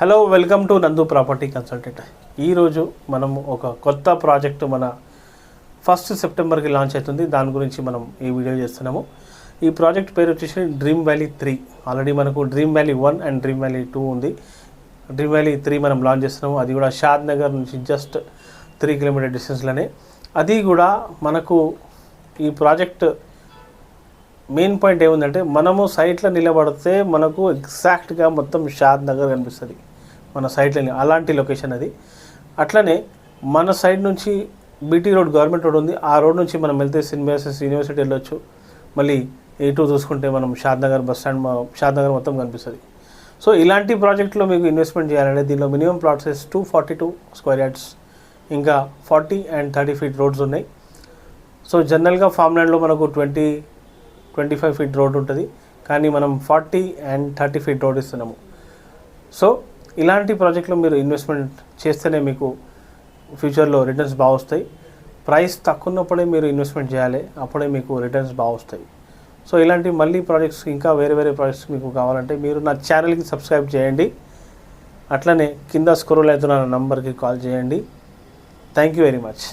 Hello, welcome to నందు property consultant. ఈరోజు మనం ఒక కొత్త ప్రాజెక్టు మన 1 సెప్టెంబర్కి లాంచ్ అవుతుంది. దాని గురించి మనం ఈ వీడియో చేస్తున్నాము. ఈ ప్రాజెక్ట్ పేరు వచ్చేసి డ్రీమ్ వ్యాలీ 3. ఆల్రెడీ మనకు dream valley 1 and dream valley 2 ఉంది. డ్రీమ్ వ్యాలీ 3 మనం లాంచ్ చేస్తున్నాము. అది కూడా షాద్ నగర్ నుంచి జస్ట్ 3 కిలోమీటర్ డిస్టెన్స్లోనే. అది కూడా మనకు ఈ ప్రాజెక్ట్ మెయిన్ పాయింట్ ఏముందంటే, మనము సైట్లో నిలబడితే మనకు ఎగ్జాక్ట్గా మొత్తం షాద్ నగర్ కనిపిస్తుంది మన సైట్లో. అలాంటి లొకేషన్ అది. అట్లనే మన సైడ్ నుంచి బీటీ రోడ్, గవర్నమెంట్ రోడ్ ఉంది. ఆ రోడ్ నుంచి మనం వెళ్తే సింబయాసిస్ యూనివర్సిటీ వెళ్ళొచ్చు. మళ్ళీ A2 చూసుకుంటే మనం షాద్ నగర్ బస్ స్టాండ్, షాద్ నగర్ మొత్తం కనిపిస్తుంది. సో ఇలాంటి ప్రాజెక్ట్లో మీకు ఇన్వెస్ట్మెంట్ చేయాలంటే దీనిలో minimum plot size 242 square yards, ఇంకా 40 and 30 ఫీట్ రోడ్స్ ఉన్నాయి. సో జనరల్గా ఫామ్ ల్యాండ్లో మనకు 25 ఫీట్ రోడ్ ఉంటుంది, కానీ మనం 40 and 30 ఫీట్ రోడ్ ఇస్తున్నాము. సో ఇలాంటి ప్రాజెక్ట్లో మీరు ఇన్వెస్ట్మెంట్ చేస్తేనే మీకు ఫ్యూచర్లో రిటర్న్స్ బాగా వస్తాయి. ప్రైస్ తక్కువ ఉన్నప్పుడే మీరు ఇన్వెస్ట్మెంట్ చేయాలి, అప్పుడే మీకు రిటర్న్స్ బాగా వస్తాయి. సో ఇలాంటి మళ్ళీ ప్రాజెక్ట్స్, ఇంకా వేరే ప్రాజెక్ట్స్ మీకు కావాలంటే మీరు నా ఛానల్కి సబ్స్క్రైబ్ చేయండి. అట్లనే కింద స్క్రోల్ అవుతున్న నంబర్కి కాల్ చేయండి. Thank you very much.